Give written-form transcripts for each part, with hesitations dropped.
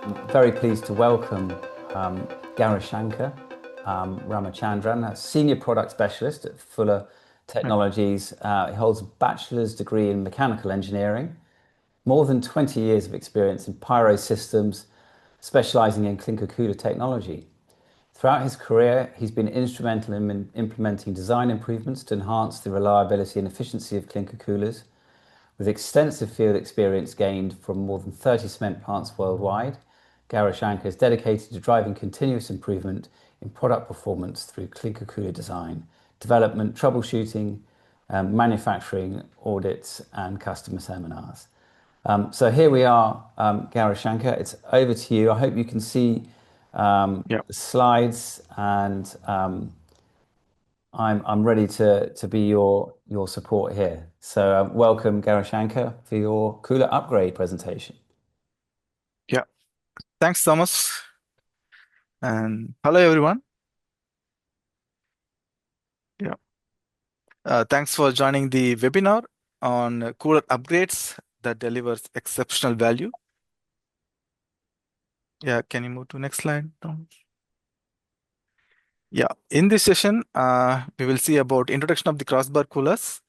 Very pleased to welcome Gowrishankar Ramachandran, a Senior Product Specialist at Fuller Technologies. He holds a bachelor's degree in mechanical engineering, more than 20 years of experience in pyro systems, specializing in clinker cooler technology. Throughout his career, he's been instrumental in implementing design improvements to enhance the reliability and efficiency of clinker coolers. With extensive field experience gained from more than 30 cement plants worldwide, Gowrishankar is dedicated to driving continuous improvement in product performance through clinker cooler design, development, troubleshooting, manufacturing audits, and customer seminars. So here we are, Gowrishankar. It's over to you. I hope you can see the slides, and I'm ready to be your support here. So welcome, Gowrishankar, for your cooler upgrade presentation. Yeah, thanks, Thomas. And hello, everyone. Thanks for joining the webinar on cooler upgrades that delivers exceptional value. Yeah, can you move to next slide, Thomas? Yeah, in this session, we will see about introduction of the crossbar coolers,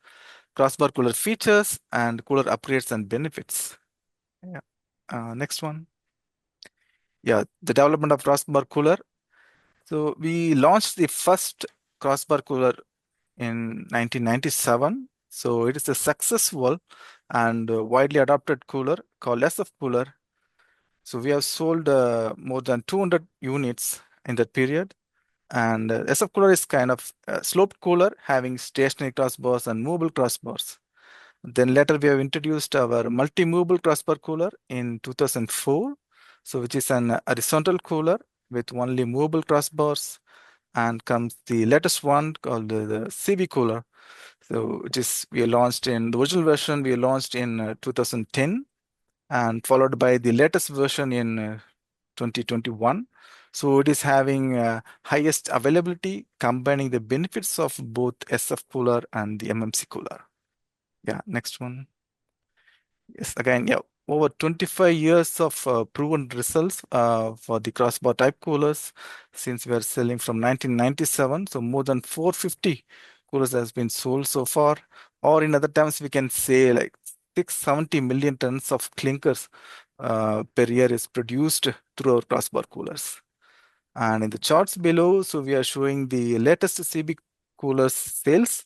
crossbar cooler features, and cooler upgrades and benefits. Yeah, next one. Yeah, the development of crossbar cooler. So we launched the first crossbar cooler in 1997. So it is a successful and widely adopted cooler called SF cooler. So we have sold more than 200 units in that period. And SF cooler is kind of a sloped cooler having stationary crossbars and movable crossbars. Then later we have introduced our multi-movable crossbar cooler in 2004. So which is an horizontal cooler with only movable crossbars, and comes the latest one called the CB cooler. So which is we launched in the original version we launched in 2010, and followed by the latest version in 2021. So it is having highest availability, combining the benefits of both SF cooler and the MMC cooler. Yeah, next one. Yes, again, yeah, over 25 years of proven results for the crossbar type coolers, since we are selling from 1997. So more than 450 coolers has been sold so far, or in other terms, we can say like 670 million tons of clinkers per year is produced through our crossbar coolers. And in the charts below, so we are showing the latest CB coolers sales.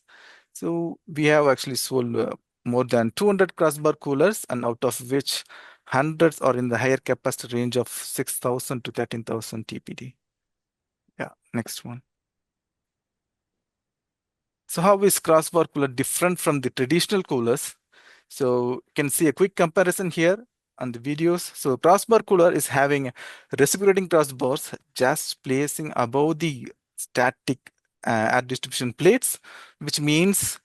So we have actually sold more than 200 crossbar coolers, and out of which hundreds are in the higher capacity range of 6,000 to 13,000 TPD. Yeah, next one. So how is crossbar cooler different from the traditional coolers? So you can see a quick comparison here on the videos. So crossbar cooler is having recirculating crossbars just placing above the static air distribution plates, which means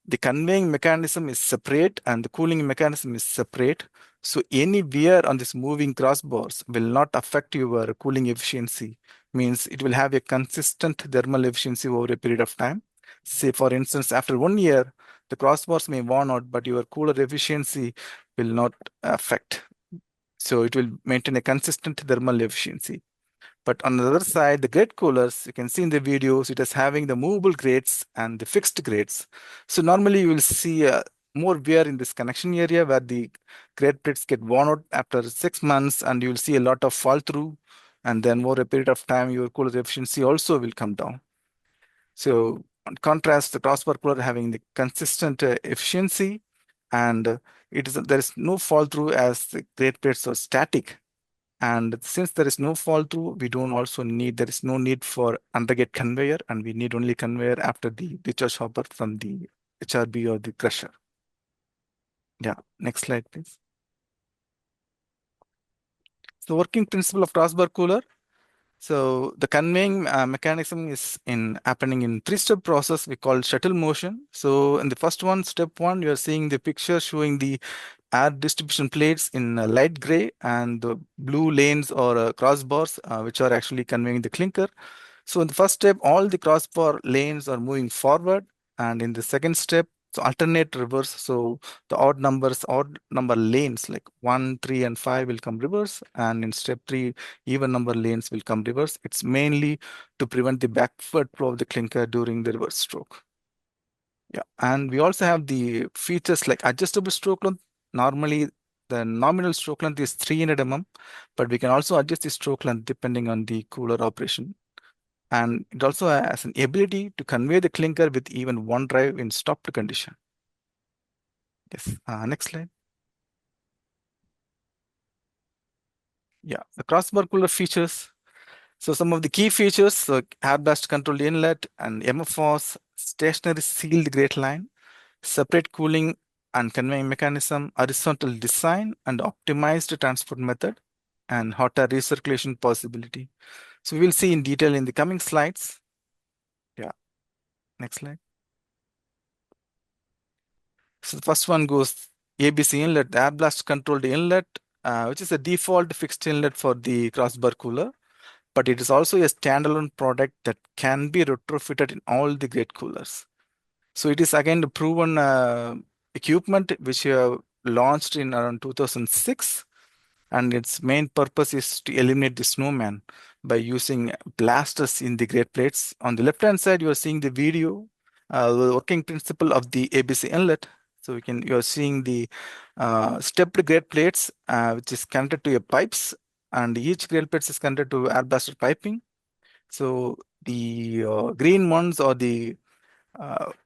the conveying mechanism is separate and the cooling mechanism is separate. So any wear on this moving crossbars will not affect your cooling efficiency. Means it will have a consistent thermal efficiency over a period of time. Say, for instance, after 1 year, the crossbars may worn out, but your cooler efficiency will not affect. So it will maintain a consistent thermal efficiency. But on the other side, the grate coolers, you can see in the videos, it is having the movable grates and the fixed grates. So normally you will see more wear in this connection area where the grate plates get worn out after 6 months, and you will see a lot of fall through. And then over a period of time, your cooler efficiency also will come down. So on contrast, the crossbar cooler having the consistent efficiency, and there is no fall through as the grate plates are static. And since there is no fall through, there is no need for under-grate conveyor, and we need only conveyor after the discharge hopper from the HRB or the crusher. Yeah, next slide, please. So working principle of crossbar cooler. So the conveying mechanism is happening in 3-step process we call shuttle motion. So in the first one, step 1, you are seeing the picture showing the air distribution plates in light gray, and the blue lanes or crossbars which are actually conveying the clinker. So in the first step, all the crossbar lanes are moving forward, and in the second step, So alternate reverse. So the odd number lanes like 1, 3, and 5 will come reverse, and in step 3, even number lanes will come reverse. It's mainly to prevent the backward flow of the clinker during the reverse stroke. Yeah, and we also have the features like adjustable stroke length. Normally, the nominal stroke length is 300 mm, but we can also adjust the stroke length depending on the cooler operation. And it also has an ability to convey the clinker with even one drive in stopped condition. Yes, next slide. Yeah, the crossbar cooler features. So some of the key features, so air blast controlled inlet and MFOS, stationary sealed grate line, separate cooling and conveying mechanism, horizontal design and optimized transport method, and hot air recirculation possibility. So we will see in detail in the coming slides. Yeah, next slide. So the first one goes ABC inlet, air blast controlled inlet, which is a default fixed inlet for the crossbar cooler, but it is also a standalone product that can be retrofitted in all the grate coolers. So it is again the proven equipment which launched in around 2006, and its main purpose is to eliminate the snowman by using blasters in the grate plates. On the left hand side, you are seeing the video, the working principle of the ABC inlet. So you are seeing the stepped grate plates, which is connected to your pipes, and each grate plate is connected to air blaster piping. So the green ones are the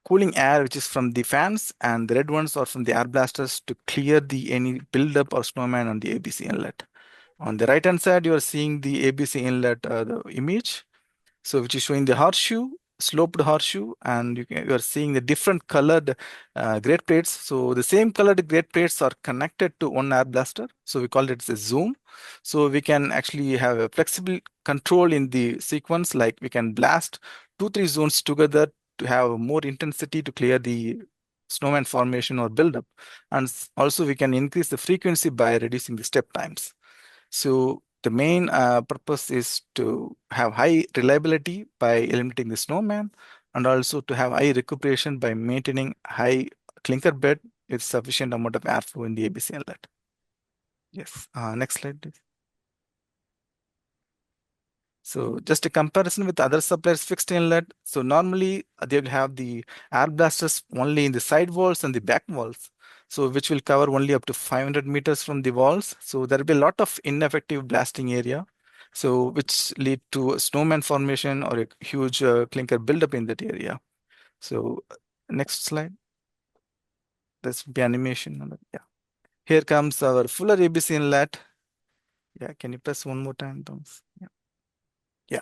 cooling air which is from the fans, and the red ones are from the air blasters to clear the any buildup or snowman on the ABC inlet. On the right hand side, you are seeing the ABC inlet the image, so which is showing the horseshoe, sloped horseshoe, and you are seeing the different colored grate plates. So the same colored grate plates are connected to one air blaster, so we call it a zoom. So we can actually have a flexible control in the sequence, like we can blast 2-3 zones together to have more intensity to clear the snowman formation or buildup, and also we can increase the frequency by reducing the step times. So the main purpose is to have high reliability by eliminating the snowman, and also to have high recuperation by maintaining high clinker bed with sufficient amount of airflow in the ABC inlet. Yes, next slide, please. So just a comparison with other suppliers fixed inlet. So normally they will have the air blasters only in the side walls and the back walls. So which will cover only up to 500 meters from the walls. So there will be a lot of ineffective blasting area. So which lead to snowman formation or a huge clinker buildup in that area. So next slide. This will be animation. Yeah. Here comes our fuller ABC inlet. Yeah, can you press one more time, Thomas? Yeah. Yeah.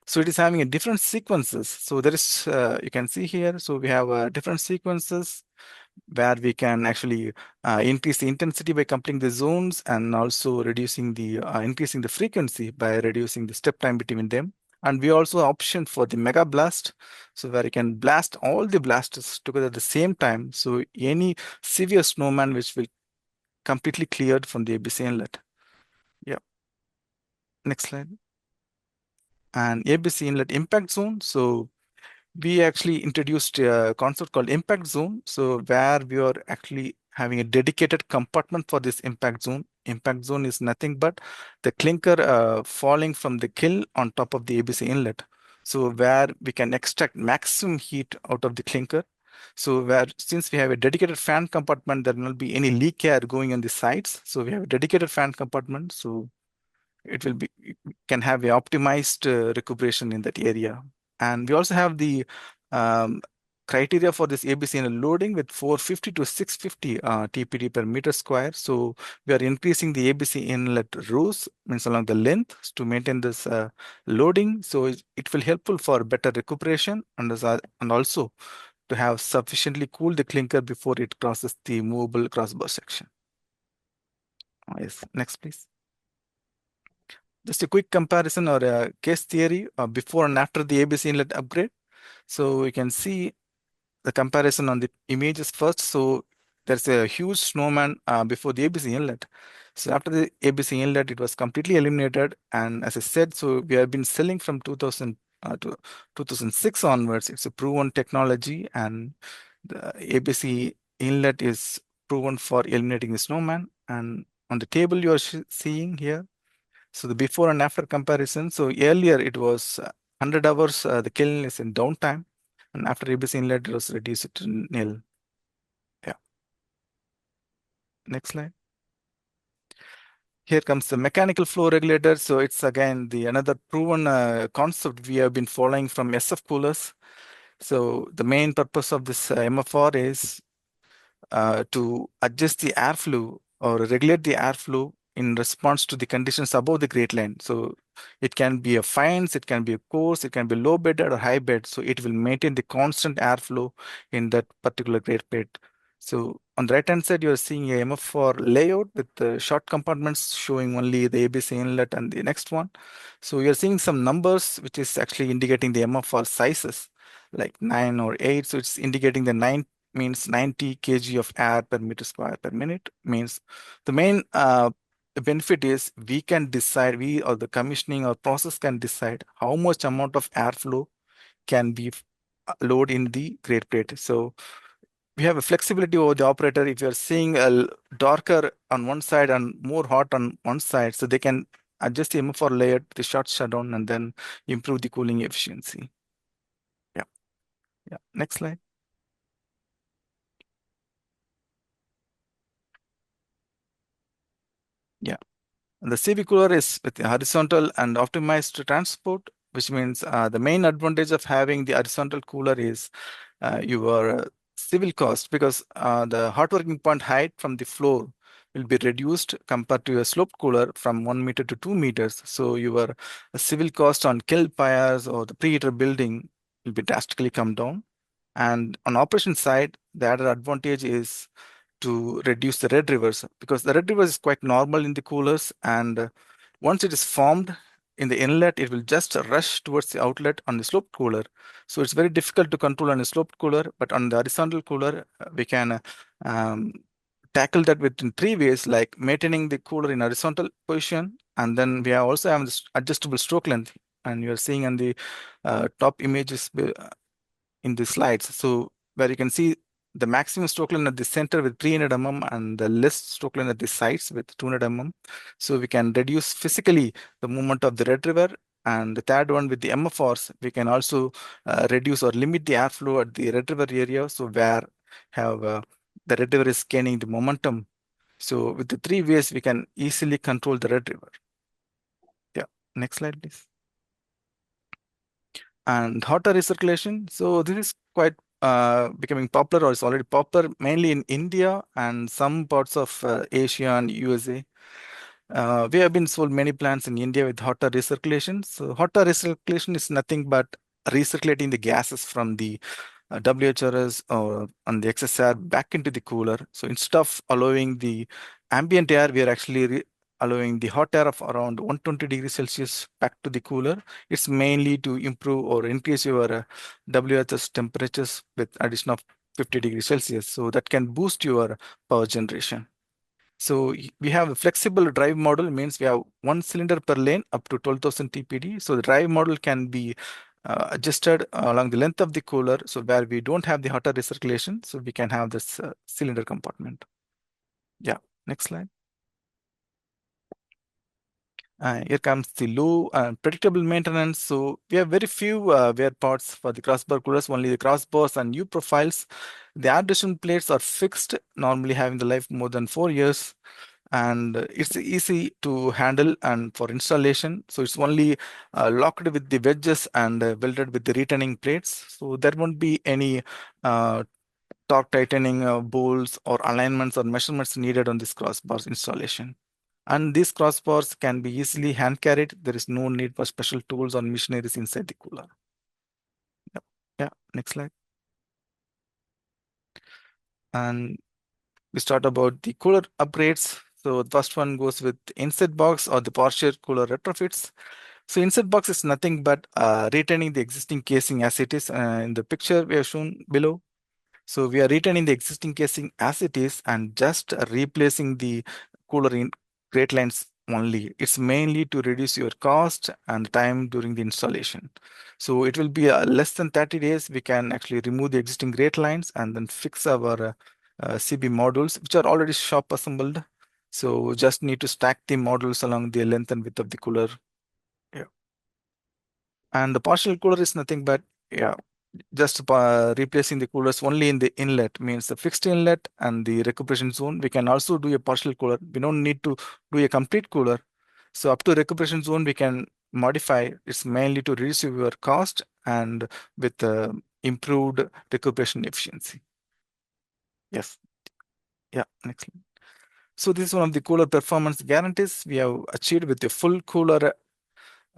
So it is having a different sequences. So there is, you can see here, so we have different sequences where we can actually increase the intensity by coupling the zones, and also increasing the frequency by reducing the step time between them. And we also option for the mega blast, so where you can blast all the blasters together at the same time. So any severe snowman which will completely cleared from the ABC inlet. Yeah. Next slide. And ABC inlet impact zone. So we actually introduced a concept called impact zone. So where we are actually having a dedicated compartment for this impact zone. Impact zone is nothing but the clinker falling from the kiln on top of the ABC inlet. So where we can extract maximum heat out of the clinker. So since we have a dedicated fan compartment, there will not be any leak air going on the sides. So we have a dedicated fan compartment. So can have a optimized recuperation in that area. And we also have the criteria for this ABC inlet loading with 450 to 650 TPD per meter square. So we are increasing the ABC inlet rows, means along the length, to maintain this loading. So it will helpful for better recuperation, and also to have sufficiently cool the clinker before it crosses the movable crossbar section. Yes, next please. Just a quick comparison or a case theory before and after the ABC inlet upgrade. So we can see the comparison on the images first. So there's a huge snowman before the ABC inlet. So after the ABC inlet, it was completely eliminated. And as I said, so we have been selling from 2000 to 2006 onwards. It's a proven technology, and The ABC inlet is proven for eliminating the snowman. And on the table you are seeing here, so the before and after comparison. So earlier it was 100 hours, the kiln is in downtime, and after ABC inlet it was reduced to nil. Yeah. Next slide. Here comes the mechanical flow regulator. So it's again the another proven concept we have been following from SF coolers. So the main purpose of this MFR is to adjust the airflow or regulate the airflow in response to the conditions above the grate line. So it can be a fines, it can be a coarse, it can be low bedded or high bed. So it will maintain the constant airflow in that particular grate bed. So on the right hand side, you're seeing a MF4 layout with the short compartments showing only the ABC inlet and the next one. So you're seeing some numbers, which is actually indicating the MF4 sizes, like 9 or 8. So it's indicating the 9 means 90 kg of air per meter square per minute. Means the main benefit is we can decide, we or the commissioning or process can decide how much amount of airflow can be load in the grate plate. So we have a flexibility over the operator. If you're seeing a darker on one side and more hot on one side, so they can adjust the MFR layer to the short shutdown and then improve the cooling efficiency. Yeah. Yeah. Next slide. Yeah. And the CV cooler is with the horizontal and optimized transport, which means the main advantage of having the horizontal cooler is your civil cost, because the hot working point height from the floor will be reduced compared to a sloped cooler from 1 meter to 2 meters. So your civil cost on kiln pyres or the preheater building will be drastically come down. And on operation side, the other advantage is to reduce the red rivers, because the red rivers is quite normal in the coolers, and once it is formed in the inlet, it will just rush towards the outlet on the sloped cooler. So it's very difficult to control on a sloped cooler, but on the horizontal cooler, we can um, tackle that within 3 ways, like maintaining the cooler in horizontal position, and then we also have this adjustable stroke length, and you are seeing on the top images in the slides. So where you can see the maximum stroke length at the center with 300 mm and the least stroke length at the sides with 200 mm. So we can reduce physically the movement of the red river. And the third one, with the MFRs, we can also reduce or limit the airflow at the red river area. So where have the red river is gaining the momentum. So with the 3 ways, we can easily control the red river. Yeah, next slide, please. And hotter recirculation. So this is quite becoming popular, or it's already popular, mainly in India and some parts of Asia and USA. We have been sold many plants in India with hotter recirculation. So hotter recirculation is nothing but recirculating the gases from the WHRS or on the excess air back into the cooler. So instead of allowing the ambient air, we are actually allowing the hot air of around 120 degrees Celsius back to the cooler. It's mainly to improve or increase your WHS temperatures with addition of 50 degrees Celsius. So that can boost your power generation. So we have a flexible drive model, means we have one cylinder per lane up to 12,000 TPD. So the drive model can be adjusted along the length of the cooler. So where we don't have the hotter recirculation, so we can have this cylinder compartment. Yeah, next slide. Here comes the low predictable maintenance. So we have very few wear parts for the crossbar coolers, only the crossbars and U profiles. The air distribution plates are fixed, normally having the life more than 4 years. And it's easy to handle and for installation. So it's only locked with the wedges and welded with the retaining plates. So there won't be any torque tightening bolts or alignments or measurements needed on this crossbars installation. And these crossbars can be easily hand carried. There is no need for special tools or machineries inside the cooler. Yep. Yeah, next slide. And we start about the cooler upgrades. So the first one goes with insert box or the partial cooler retrofits. So insert box is nothing but retaining the existing casing as it is in the picture we have shown below. So we are retaining the existing casing as it is and just replacing the cooler in grate lines only. It's mainly to reduce your cost and time during the installation. So it will be less than 30 days. We can actually remove the existing grate lines and then fix our CB modules, which are already shop assembled. So just need to stack the modules along the length and width of the cooler. Yeah. And the partial cooler is nothing but, yeah, just replacing the coolers only in the inlet, means the fixed inlet and the recuperation zone. We can also do a partial cooler. We don't need to do a complete cooler. So up to recuperation zone, we can modify. It's mainly to reduce your cost and with improved recuperation efficiency. Yes. Yeah. Next. So this is one of the cooler performance guarantees we have achieved with the full cooler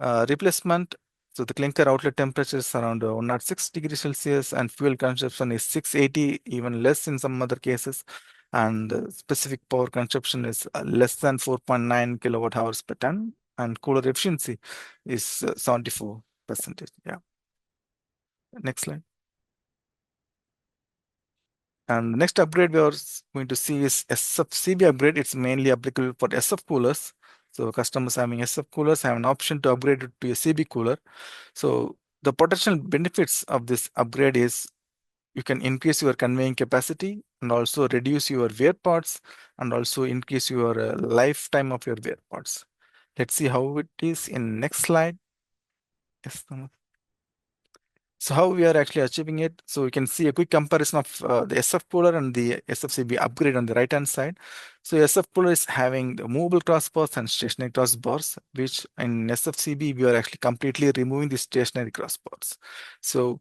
replacement. So the clinker outlet temperature is around 106 degrees Celsius and fuel consumption is 680, even less in some other cases. And specific power consumption is less than 4.9 kilowatt hours per ton. And cooler efficiency is 74%. Yeah. Next slide. And the next upgrade we are going to see is SF-CB upgrade. It's mainly applicable for SF coolers. So customers having SF coolers have an option to upgrade it to a CB cooler. So the potential benefits of this upgrade is you can increase your conveying capacity and also reduce your wear parts and also increase your lifetime of your wear parts. Let's see how it is in next slide. Yes, Thomas. So how we are actually achieving it? So we can see a quick comparison of the SF cooler and the SFCB upgrade on the right hand side. So SF cooler is having the movable crossbars and stationary crossbars, which in SFCB we are actually completely removing the stationary crossbars. So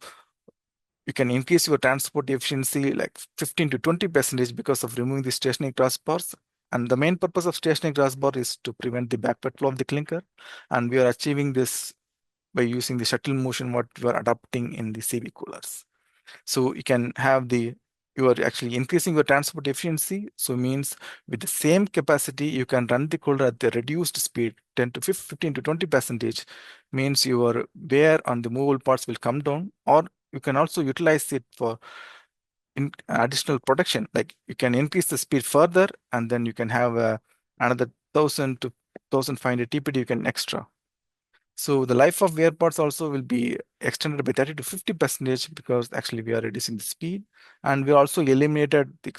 you can increase your transport efficiency like 15 to 20% because of removing the stationary crossbars. And the main purpose of stationary crossbar is to prevent the backward flow of the clinker. And we are achieving this by using the shuttle motion what we are adopting in the CB coolers. So you can have you are actually increasing your transport efficiency. So means with the same capacity, you can run the cooler at the reduced speed, 10 to 15 to 20%, means your wear on the movable parts will come down, or you can also utilize it for additional protection. Like you can increase the speed further, and then you can have another 1000 to 1500 TPD you can extra. So the life of wear parts also will be extended by 30 to 50% because actually we are reducing the speed, and we also eliminated the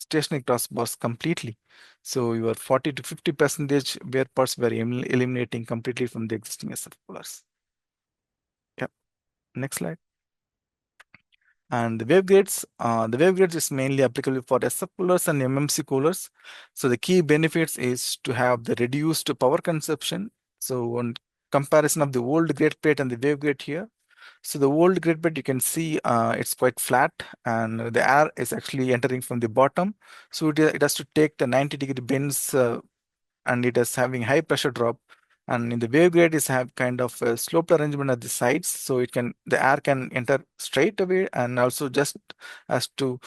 stationary crossbars completely. So your 40 to 50% wear parts were eliminating completely from the existing SF coolers. Yeah. Next slide. And the wavegates is mainly applicable for SF coolers and MMC coolers. So the key benefits is to have the reduced power consumption. So on comparison of the old grate plate and the wavegate here. So the old grate plate, you can see it's quite flat and the air is actually entering from the bottom. So it has to take the 90-degree bends and it is having high pressure drop. And in the waveguide is have kind of a sloped arrangement at the sides, so the air can enter straight away and also just has to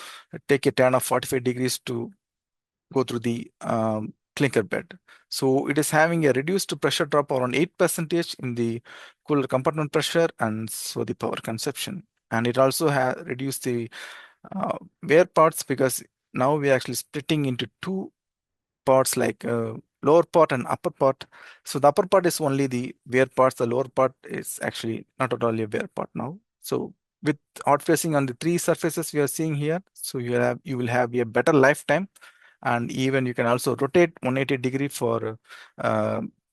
take a turn of 45 degrees to go through the clinker bed. So it is having a reduced pressure drop around 8% in the cooler compartment pressure and so the power consumption. And it also has reduced the wear parts because now we are actually splitting into two parts like lower part and upper part. So the upper part is only the wear parts. The lower part is actually not at all a wear part now. So with hot facing on the three surfaces we are seeing here, so you will have a better lifetime, and even you can also rotate 180 degree for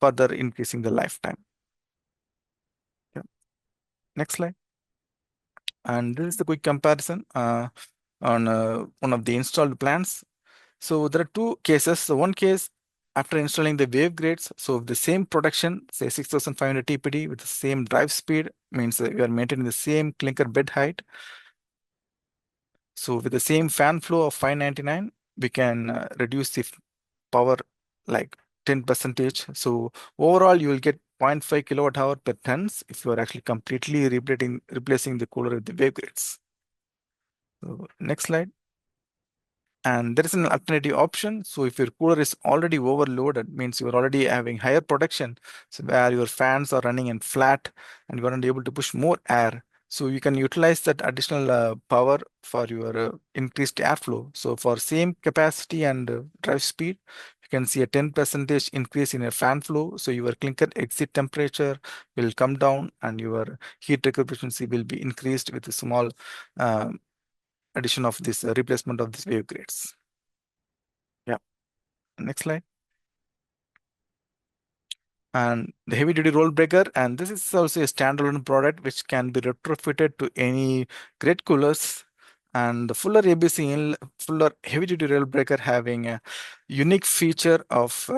further increasing the lifetime. Yeah. Next slide. And this is the quick comparison on one of the installed plants. So there are two cases. So one case after installing the wave grades, so the same production, say 6500 TPD with the same drive speed, means that we are maintaining the same clinker bed height. So with the same fan flow of 599, we can reduce the power like 10%. So overall, you will get 0.5 kilowatt hour per tons if you are actually completely replacing the cooler with the wave grades. So next slide. And there is an alternative option. So if your cooler is already overloaded, means you're already having higher production, so where your fans are running in flat and you aren't able to push more air. So you can utilize that additional power for your increased airflow. So for same capacity and drive speed, you can see a 10% increase in your fan flow. So your clinker exit temperature will come down and your heat recovery efficiency will be increased with a small addition of this replacement of these wave grates. Yeah, next slide. And the heavy duty roll breaker, and this is also a standalone product which can be retrofitted to any grate coolers. And the Fuller ABC Fuller heavy duty roll breaker having a unique feature of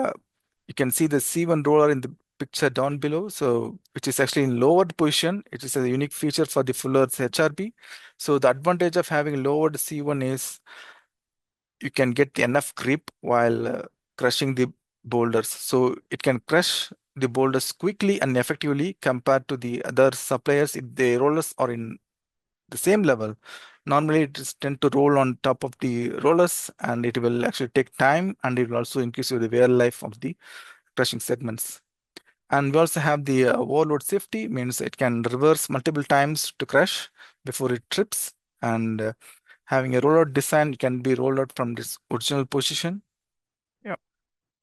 you can see the C1 roller in the picture down below, so which is actually in lowered position. It is a unique feature for the Fuller's HRB. So the advantage of having lowered C1 is you can get enough grip while crushing the boulders. So it can crush the boulders quickly and effectively compared to the other suppliers if the rollers are in the same level. Normally it is tend to roll on top of the rollers and it will actually take time and it will also increase the wear life of the crushing segments. And we also have the overload safety, means it can reverse multiple times to crush before it trips. And having a rollout design, it can be rolled out from this original position. Yeah.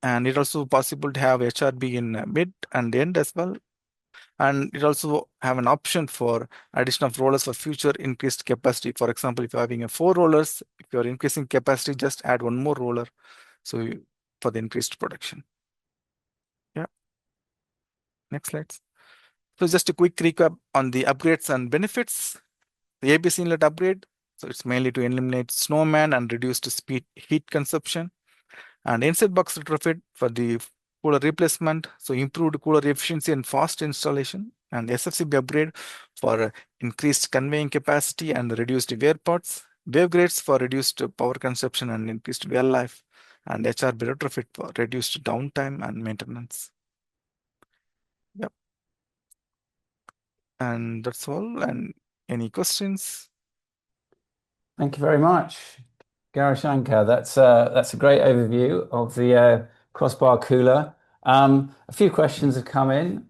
And it also possible to have HRB in mid and end as well. And it also have an option for addition of rollers for future increased capacity. For example, if you're having a 4 rollers, if you're increasing capacity, just add one more roller. So for the increased production. Yeah. Next slides. So just a quick recap on the upgrades and benefits. The ABC inlet upgrade, so it's mainly to eliminate snowman and reduce the heat consumption. And inside box retrofit for the cooler replacement, so improved cooler efficiency and fast installation. And SFCB upgrade for increased conveying capacity and reduced wear parts. Wave grades for reduced power consumption and increased wear life. And HRB retrofit for reduced downtime and maintenance. Yep. And that's all. And any questions? Thank you very much, Gowrishankar. That's a great overview of the Crossbar cooler. A few questions have come in.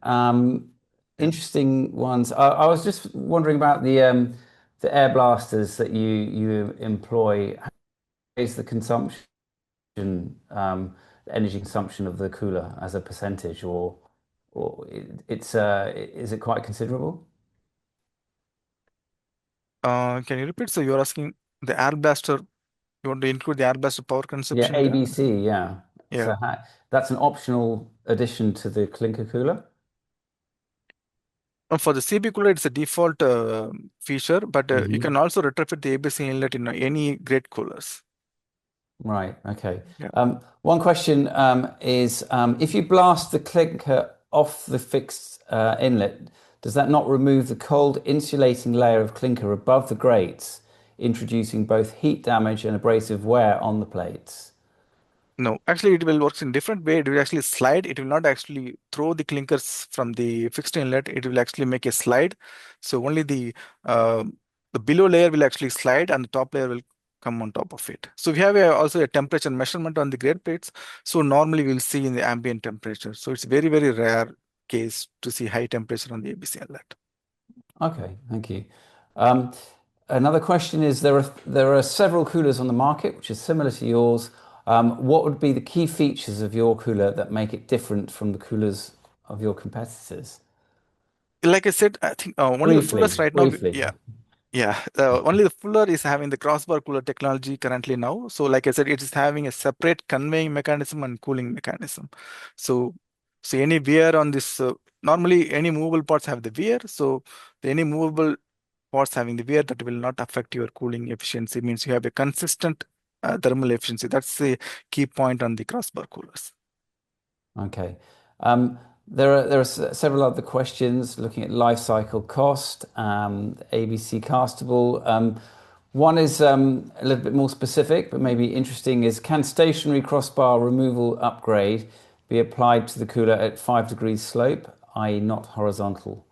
Interesting ones. I was just wondering about the air blasters that you employ. How is the consumption, the energy consumption of the cooler as a percentage, or is it quite considerable? Can you repeat? So you're asking the air blaster, you want to include the air blaster power Yeah, consumption there? ABC, yeah. Yeah. So that's an optional addition to the clinker cooler? For the CB cooler, it's a default feature, but you can also retrofit the ABC inlet in any grate coolers. Right, okay. Yeah. One question is, if you blast the clinker off the fixed inlet, does that not remove the cold insulating layer of clinker above the grates, introducing both heat damage and abrasive wear on the plates? No, actually it will work in different way. It will actually slide. It will not actually throw the clinkers from the fixed inlet. It will actually make a slide. So only the below layer will actually slide and the top layer will come on top of it. So we have also a temperature measurement on the grate plates. So normally we'll see in the ambient temperature. So it's very, very rare case to see high temperature on the ABC inlet. Okay, thank you. Another question is, there are several coolers on the market which are similar to yours. What would be the key features of your cooler that make it different from the coolers of your competitors? Like I said, I think only the Fullers right now. Yeah. Only the Fuller is having the crossbar cooler technology currently now. So like I said, it is having a separate conveying mechanism and cooling mechanism. So any wear on this, normally any movable parts have the wear. So any movable parts having the wear, that will not affect your cooling efficiency, means you have a consistent thermal efficiency. That's the key point on the crossbar coolers. Okay. There are several other questions looking at life cycle cost, ABC castable. One is a little bit more specific, but maybe interesting, is can stationary crossbar removal upgrade be applied to the cooler at 5 degrees slope, i.e. not horizontal?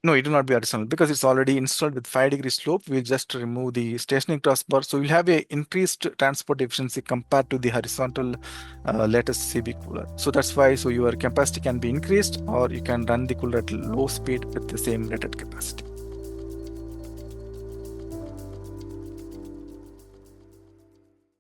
No, it will not be horizontal because it's already installed with 5 degree slope. We'll just remove the stationary crossbar. So we'll have a increased transport efficiency compared to the horizontal latest CB cooler. So that's why, so your capacity can be increased or you can run the cooler at low speed with the same rated capacity.